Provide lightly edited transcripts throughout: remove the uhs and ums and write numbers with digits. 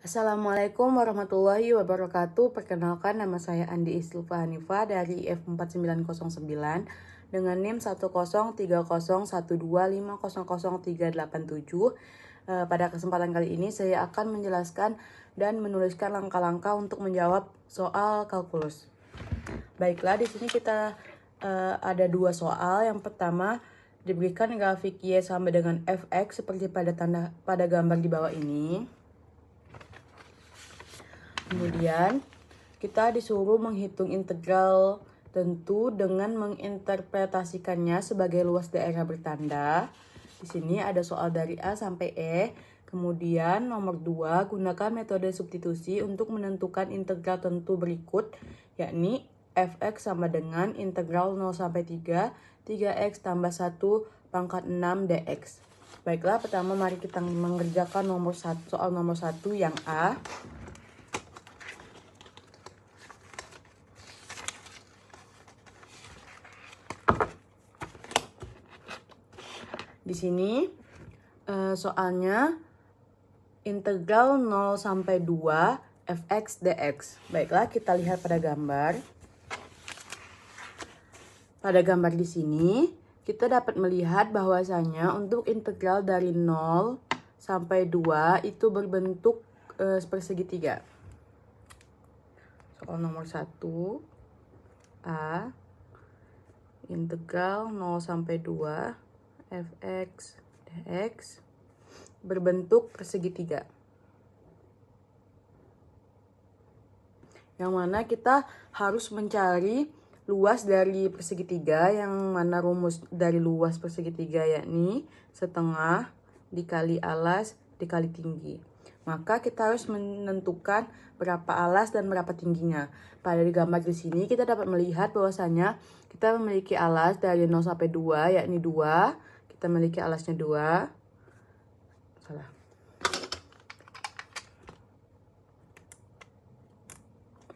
Assalamualaikum warahmatullahi wabarakatuh. Perkenalkan, nama saya Andi Islfa Hanifa dari F4909 dengan NIM 103012125000387. Pada kesempatan kali ini saya akan menjelaskan dan menuliskan langkah-langkah untuk menjawab soal kalkulus. Baiklah, di sini kita ada dua soal. Yang pertama, diberikan grafik Y sama dengan Fx seperti pada gambar di bawah ini. Kemudian kita disuruh menghitung integral tentu dengan menginterpretasikannya sebagai luas daerah bertanda. Di sini ada soal dari A sampai E. Kemudian nomor 2, gunakan metode substitusi untuk menentukan integral tentu berikut, yakni fx sama dengan integral 0 sampai 3, 3x tambah 1 pangkat 6 dx. Baiklah, pertama mari kita mengerjakan soal nomor 1 yang A. Di sini soalnya integral 0 sampai 2 fx dx. Baiklah, kita lihat pada gambar. Pada gambar di sini kita dapat melihat bahwasanya untuk integral dari 0 sampai 2 itu berbentuk persegitiga. Soal nomor 1 A, integral 0 sampai 2 fx dx berbentuk persegitiga, yang mana kita harus mencari luas dari persegitiga, yang mana rumus dari luas persegitiga yakni setengah dikali alas dikali tinggi. Maka kita harus menentukan berapa alas dan berapa tingginya. Pada gambar di sini kita dapat melihat bahwasanya kita memiliki alas dari 0 sampai 2 yakni 2. Kita memiliki alasnya 2. Salah.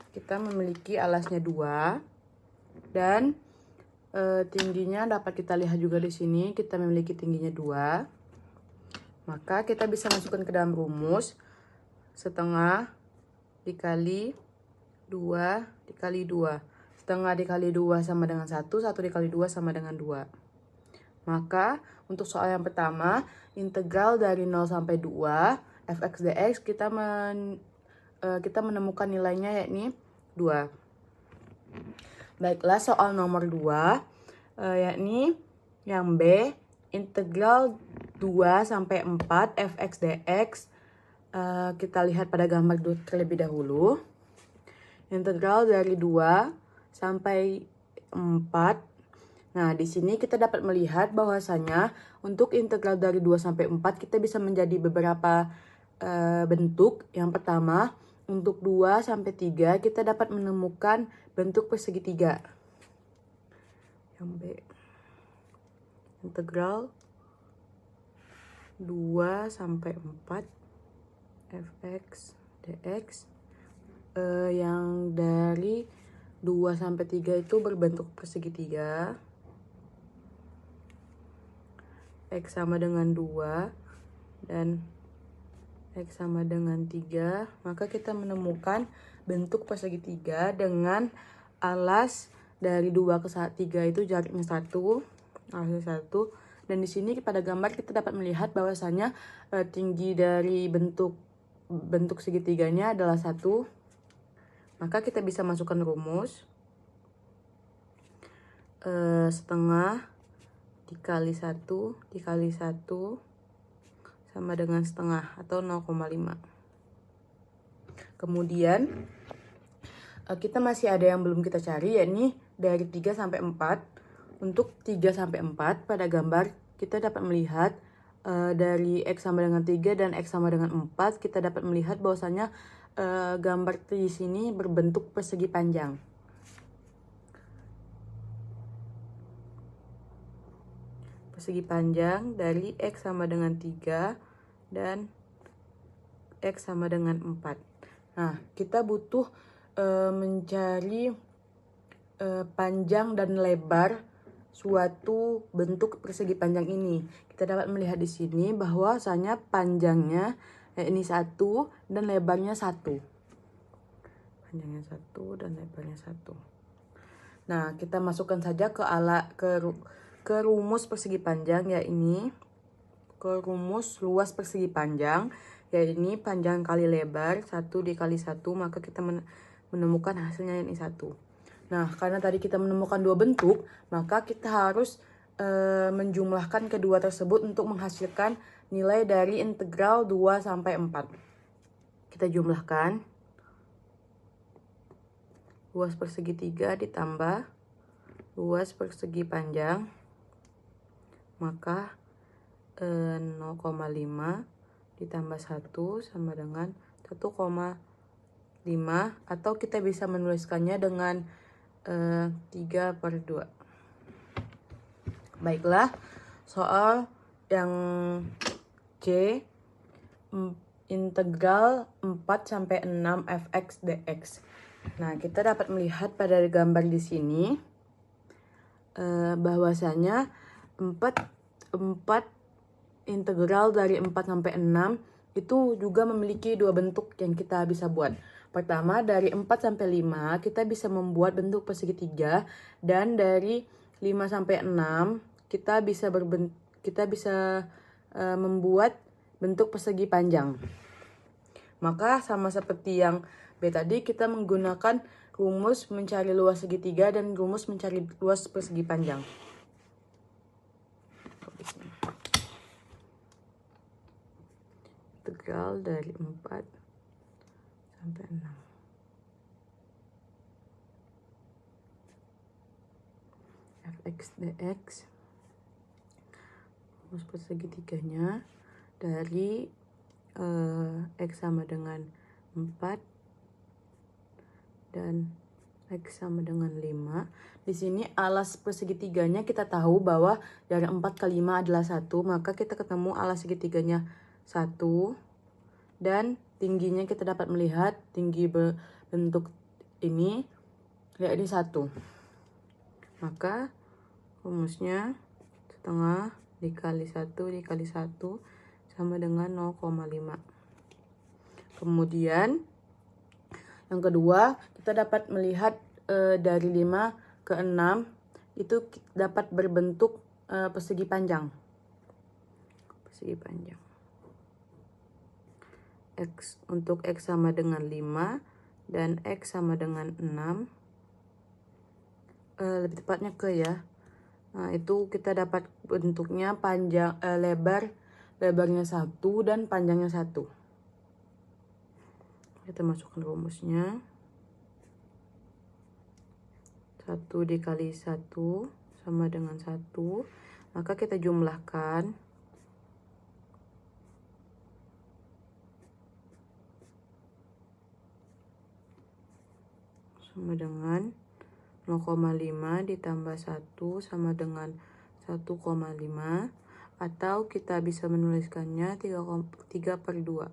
Kita memiliki alasnya 2 dan tingginya dapat kita lihat juga di sini, kita memiliki tingginya 2. Maka kita bisa masukkan ke dalam rumus setengah dikali 2 dikali 2. Setengah dikali 2 sama dengan 1, 1 dikali 2 sama dengan 2. Maka untuk soal yang pertama, integral dari 0 sampai 2 fx dx kita menemukan nilainya yakni 2. Baiklah, soal nomor 2 yakni yang B, integral 2 sampai 4 fx dx. Kita lihat pada gambar terlebih dahulu. Integral dari 2 sampai 4. Nah, di sini kita dapat melihat bahwasanya untuk integral dari 2 sampai 4 kita bisa menjadi beberapa bentuk. Yang pertama, untuk 2 sampai 3 kita dapat menemukan bentuk persegitiga. Yang B, integral 2 sampai 4 fx dx yang dari 2 sampai 3 itu berbentuk persegitiga. X sama dengan 2 dan X sama dengan 3, maka kita menemukan bentuk persegitiga dengan alas dari 2 ke 3 itu jaraknya 1, alasnya 1. Dan di sini pada gambar kita dapat melihat bahwasanya tinggi dari bentuk segitiganya adalah 1. Maka kita bisa masukkan rumus setengah dikali 1 dikali 1 sama dengan setengah atau 0,5. Kemudian kita masih ada yang belum kita cari, yakni dari 3 sampai 4. Untuk 3 sampai 4 pada gambar kita dapat melihat dari X sama dengan 3 dan X sama dengan 4, kita dapat melihat bahwasanya gambar di sini berbentuk persegi panjang. Persegi panjang dari X sama dengan 3 dan X sama dengan 4. Nah, kita butuh mencari panjang dan lebar suatu bentuk persegi panjang ini. Kita dapat melihat di sini bahwasanya panjangnya Ini 1 dan lebarnya 1. Panjangnya 1 dan lebarnya 1. Nah, kita masukkan saja ke rumus persegi panjang, yakni ke rumus luas persegi panjang, yakni panjang kali lebar 1 dikali 1, maka kita menemukan hasilnya yakni 1. Nah, karena tadi kita menemukan dua bentuk, maka kita harus menjumlahkan kedua tersebut untuk menghasilkan nilai dari integral 2 sampai 4. Kita jumlahkan. Luas persegi 3 ditambah luas persegi panjang, maka 0,5 ditambah 1 sama dengan 1,5, atau kita bisa menuliskannya dengan 3/2. Baiklah, soal yang C, integral 4 sampai 6 fx dx. Nah, kita dapat melihat pada gambar di sini bahwasanya 4 integral dari 4 sampai 6 itu juga memiliki dua bentuk yang kita bisa buat. Pertama, dari 4 sampai 5 kita bisa membuat bentuk persegi 3, dan dari 5 sampai 6 kita bisa membuat bentuk persegi panjang. Maka sama seperti yang B tadi, kita menggunakan rumus mencari luas segitiga dan rumus mencari luas persegi panjang. Integral dari 4 sampai 6. Fx dx, rumus persegi tiganya dari x sama dengan 4 dan x sama dengan 5. Di sini alas persegi tiganya kita tahu bahwa dari 4 ke 5 adalah 1, maka kita ketemu alas segitiganya 1, dan tingginya kita dapat melihat tinggi bentuk ini yakni 1. Maka rumusnya setengah dikali 1 dikali 1 sama dengan 0,5. Kemudian yang kedua, kita dapat melihat dari 5 ke 6 itu dapat berbentuk persegi panjang. Persegi panjang. Untuk x sama dengan 5 dan x sama dengan 6. Lebih tepatnya ke ya. Nah, itu kita dapat bentuknya panjang lebarnya 1 dan panjangnya 1. Kita masukkan rumusnya. 1 dikali 1 sama dengan 1. Maka kita jumlahkan. Sama dengan 0,5 ditambah 1 sama dengan 1,5, atau kita bisa menuliskannya 3/2.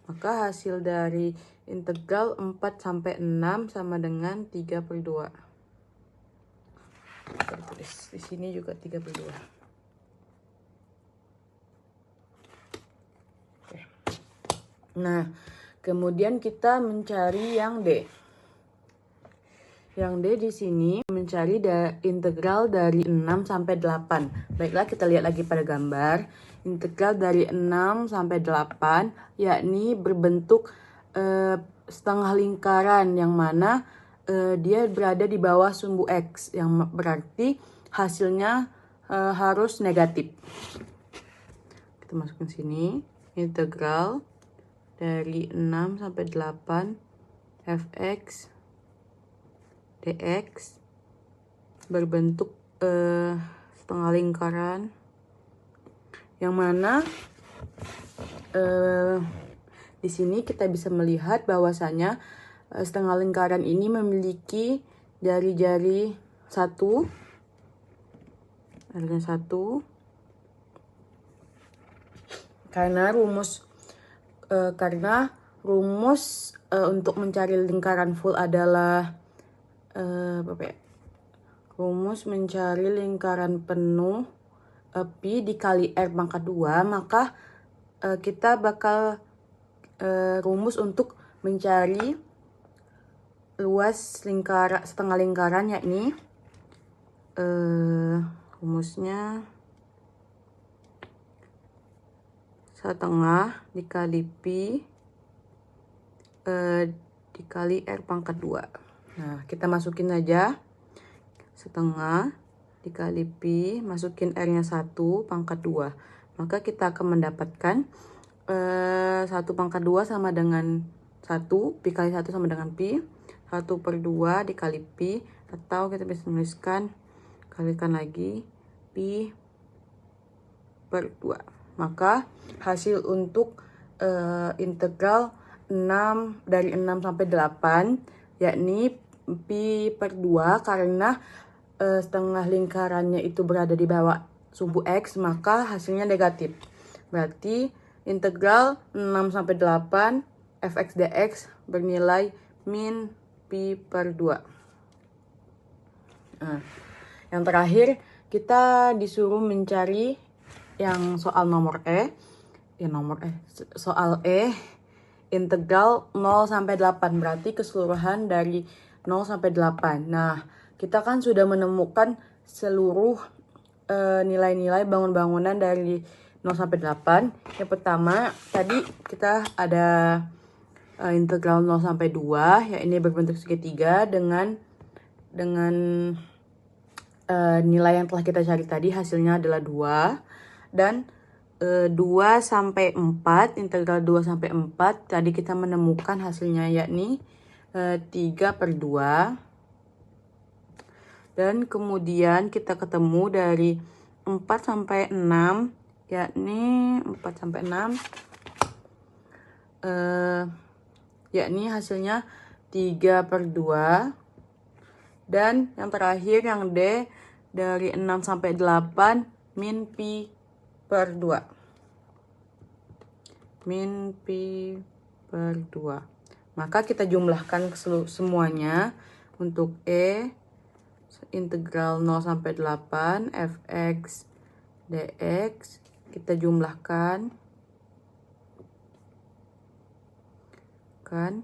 Maka hasil dari integral 4 sampai 6 sama dengan 3/2. Kita tulis di sini juga 3/2. Oke. Nah, kemudian kita mencari yang D. Yang D di sini mencari integral dari 6 sampai 8. Baiklah, kita lihat lagi pada gambar. Integral dari 6 sampai 8 yakni berbentuk setengah lingkaran, yang mana dia berada di bawah sumbu X, yang berarti hasilnya harus negatif. Kita masukkan sini. Integral dari 6 sampai 8 fx dx berbentuk setengah lingkaran, yang mana di sini kita bisa melihat bahwasanya setengah lingkaran ini memiliki jari-jari 1, karena rumus untuk mencari lingkaran full adalah rumus mencari lingkaran penuh pi dikali r pangkat 2, maka kita bakal rumus untuk mencari luas setengah lingkaran, yakni rumusnya setengah dikali pi dikali R pangkat 2. Nah, kita masukin aja setengah dikali pi, masukin R-nya 1 pangkat 2. Maka kita akan mendapatkan 1 pangkat 2 sama dengan 1, pi kali 1 sama dengan pi, 1/2 dikali pi, atau kita bisa menuliskan kalikan lagi pi per 2. Maka hasil untuk integral 6 dari 6 sampai 8 yakni pi per 2, karena setengah lingkarannya itu berada di bawah sumbu X, maka hasilnya negatif. Berarti integral 6 sampai 8 fx dx bernilai min pi per 2. Nah, yang terakhir kita disuruh mencari yang soal nomor soal integral 0 sampai 8, berarti keseluruhan dari 0 sampai 8. Nah, kita kan sudah menemukan seluruh nilai-nilai bangun-bangunan dari 0 sampai 8. Yang pertama, tadi kita ada integral 0 sampai 2, ya ini berbentuk segitiga dengan nilai yang telah kita cari tadi, hasilnya adalah 2. Dan 2 sampai 4, integral 2 sampai 4, tadi kita menemukan hasilnya yakni 3/2. Dan kemudian kita ketemu dari 4 sampai 6, yakni 4 sampai 6, yakni hasilnya 3/2. Dan yang terakhir yang D dari 6 sampai 8 min pi per 2. Min pi per 2. Maka kita jumlahkan semuanya untuk integral 0 sampai 8 fx dx, kita jumlahkan kan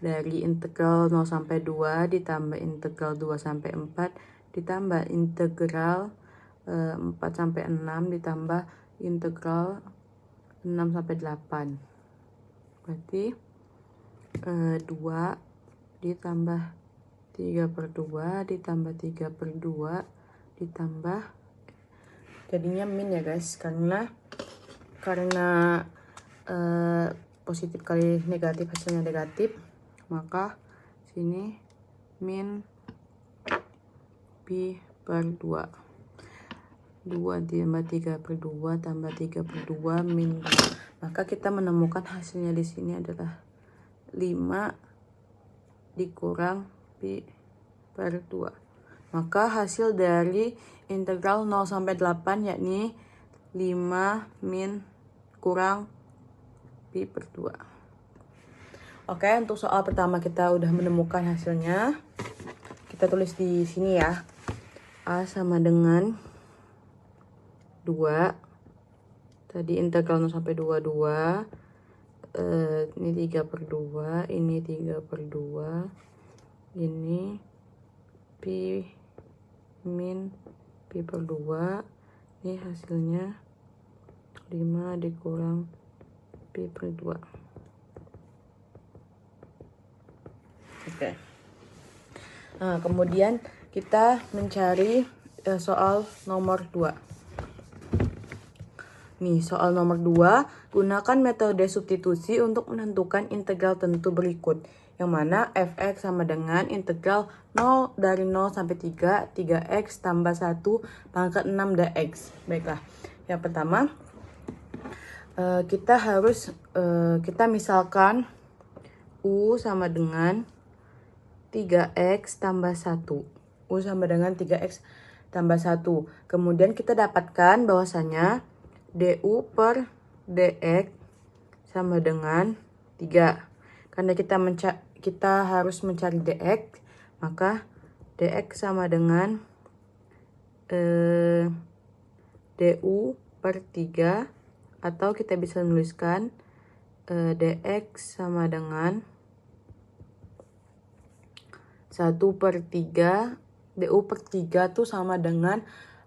dari integral 0 sampai 2 ditambah integral 2 sampai 4 ditambah integral 4 sampai 6 ditambah integral 6 sampai 8. Berarti 2 ditambah 3/2 ditambah 3/2 ditambah, jadinya min ya guys, karena positif kali negatif hasilnya negatif, maka sini min pi per 2. 2 ditambah 3/2 tambah 3/2 min 2. Maka kita menemukan hasilnya di sini adalah 5 dikurang pi per 2. Maka hasil dari integral 0 sampai 8 yakni 5 min kurang pi per 2. Oke, untuk soal pertama kita udah menemukan hasilnya. Kita tulis di sini ya. A sama dengan 2. Tadi integral 0 sampai 2. Ini 3/2. Ini 3/2. Ini pi min pi per 2. Ini hasilnya 5 dikurang pi per 2. Oke. Nah, kemudian kita mencari soal nomor 2. Nih, soal nomor 2, gunakan metode substitusi untuk menentukan integral tentu berikut, yang mana fx sama dengan integral 0 dari 0 sampai 3, 3x tambah 1 pangkat 6 dx. Baiklah, yang pertama kita misalkan U sama dengan 3x tambah 1. U sama dengan 3x tambah 1. Kemudian kita dapatkan bahwasanya du per dx sama dengan 3. Karena kita harus mencari dx, maka dx sama dengan du per 3 Atau kita bisa menuliskan dx sama dengan 1/3. du per 3 tuh sama dengan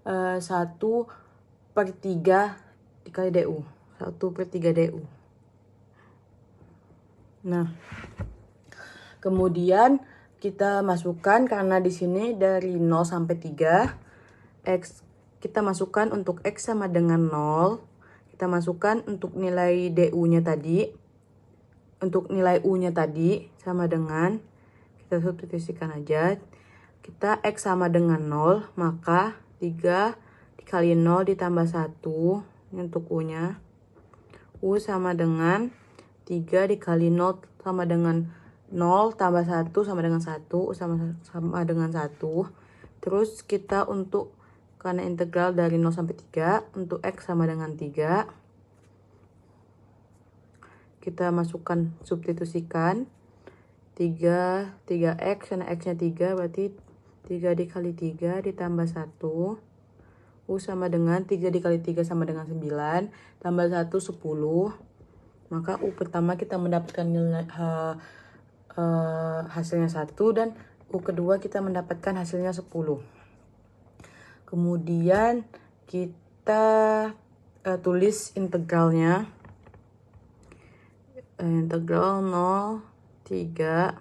1/3 dikali du. 1/3 du. Nah, kemudian kita masukkan, karena di sini dari 0 sampai 3, X kita masukkan untuk X sama dengan 0. Kita masukkan untuk nilai du-nya tadi. Untuk nilai u-nya tadi sama dengan, kita substitusikan aja. Kita X sama dengan 0, maka 3 dikali 0 ditambah 1. Ini untuk u-nya. U sama dengan 3 dikali 0 sama dengan 0 tambah 1 sama dengan 1. U sama dengan 1. Terus kita karena integral dari 0 sampai 3, untuk X sama dengan 3. Kita masukkan, substitusikan. 3x, karena X-nya 3, berarti 3 dikali 3 ditambah 1. U sama dengan 3 dikali 3 sama dengan 9. Tambah 1, 10. Maka U pertama kita mendapatkan nilai hasilnya 1, dan U kedua kita mendapatkan hasilnya 10. Kemudian kita tulis integralnya. Integral 0, 3.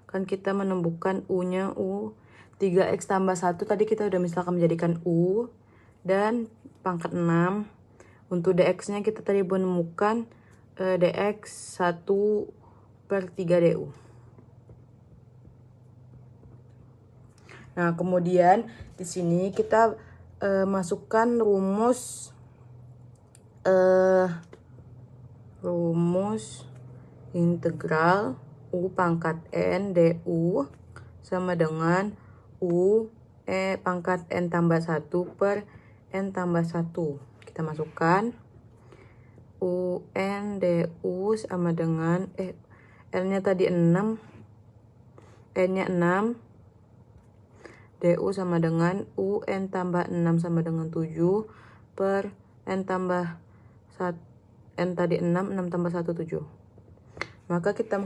Kan kita menemukan U-nya 3x tambah 1. Tadi kita udah misalkan menjadikan U dan pangkat 6. Untuk dx-nya kita tadi menemukan dx 1/3 du. Nah, kemudian di sini kita masukkan rumus integral u pangkat n du sama dengan u pangkat n tambah 1 per n tambah 1. Kita masukkan un du sama dengan L-nya tadi 6, N-nya 6, du sama dengan un tambah 6 sama dengan 7 per n tambah 1. N tadi 6 tambah 1, 7. Maka kita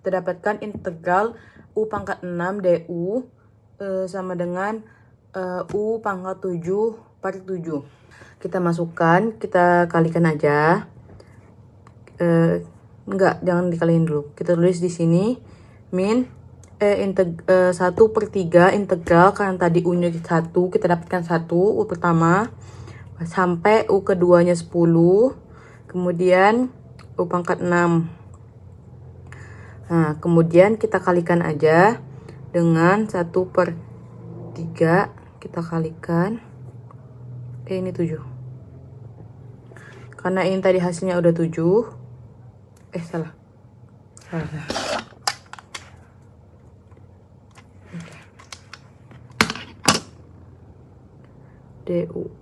dapatkan integral u pangkat 6 du sama dengan u pangkat 7 per 7. Kita masukkan, kita kalikan aja. Enggak, jangan dikaliin dulu. Kita tulis di sini min 1/3 integral, karena tadi u-nya 1, kita dapatkan 1 u pertama sampai u keduanya 10, kemudian u pangkat 6. Nah, kemudian kita kalikan aja dengan 1/3, kita kalikan ini 7. Karena ini tadi hasilnya udah 7. Salah. du.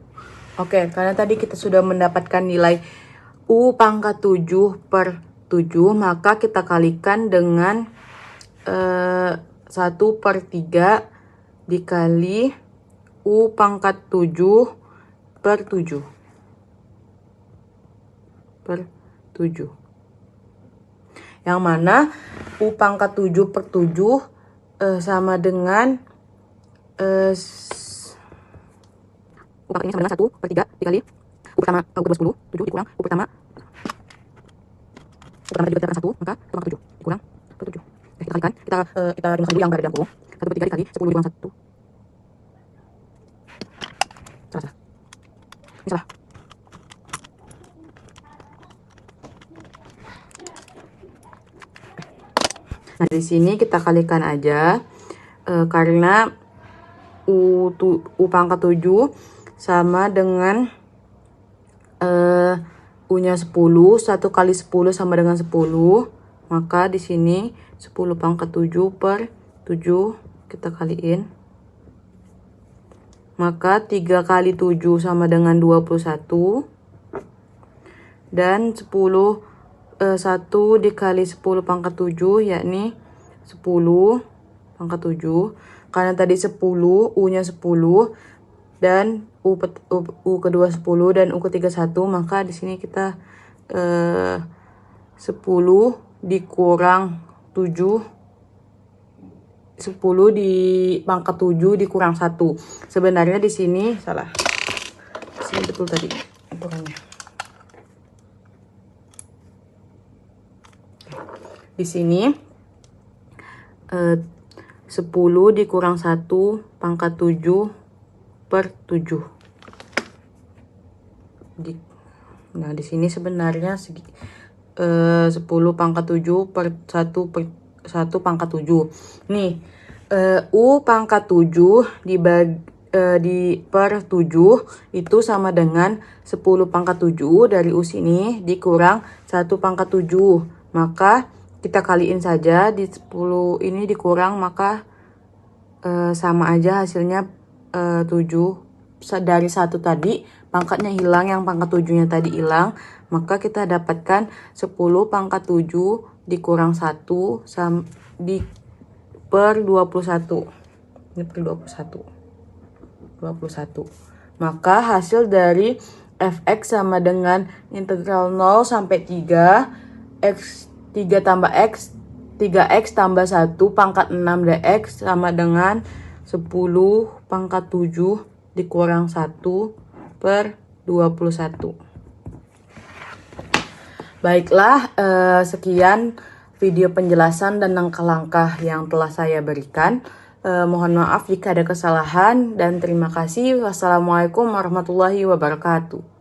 Oke, karena tadi kita sudah mendapatkan nilai u pangkat 7 per 7, maka kita kalikan dengan 1/3 dikali u pangkat 7 per 7. Yang mana u pangkat 7 per 7 sama dengan u pangkat ini sama dengan 1/3 dikali u pertama u kedua 10, 7 dikurang u pertama diberikan 1, maka u pangkat 7 dikurang per 7. Kita kalikan, kita rumuskan dulu yang berada dalam kurung. 1/3 dikali 10 dikurang 1. Salah. Ini salah. Nah, di sini kita kalikan aja karena u pangkat 7 sama dengan u-nya 10, 1 kali 10 sama dengan 10, maka di sini 10 pangkat 7 per 7 kita kaliin, maka 3 kali 7 sama dengan 21, dan 1 dikali 10 pangkat 7 yakni 10 pangkat 7, karena tadi 10 u-nya 10 dan U kedua 10 dan U ketiga 1, maka di sini kita 10 dikurang 7, 10 di pangkat 7 dikurang 1. Sebenarnya di sini salah. Di sini betul tadi ukurannya. Di sini 10 dikurang 1 pangkat 7 per 7. Nah, di sini sebenarnya 10 pangkat 7 per 1 pangkat 7. Nih, U pangkat 7 di per 7 itu sama dengan 10 pangkat 7 dari U sini dikurang 1 pangkat 7. Maka kita kaliin saja, di 10 ini dikurang, maka sama aja hasilnya 7. Dari 1 tadi pangkatnya hilang, yang pangkat 7-nya tadi hilang, maka kita dapatkan 10 pangkat 7 dikurang 1 per 21. Ini per 21. Maka hasil dari fx sama dengan integral 0 sampai 3 x 3 tambah x 3x tambah 1 pangkat 6 dx sama dengan 10 pangkat 7 dikurang 1 per 21. Baiklah, sekian video penjelasan dan langkah-langkah yang telah saya berikan. Mohon maaf jika ada kesalahan dan terima kasih. Wassalamualaikum warahmatullahi wabarakatuh.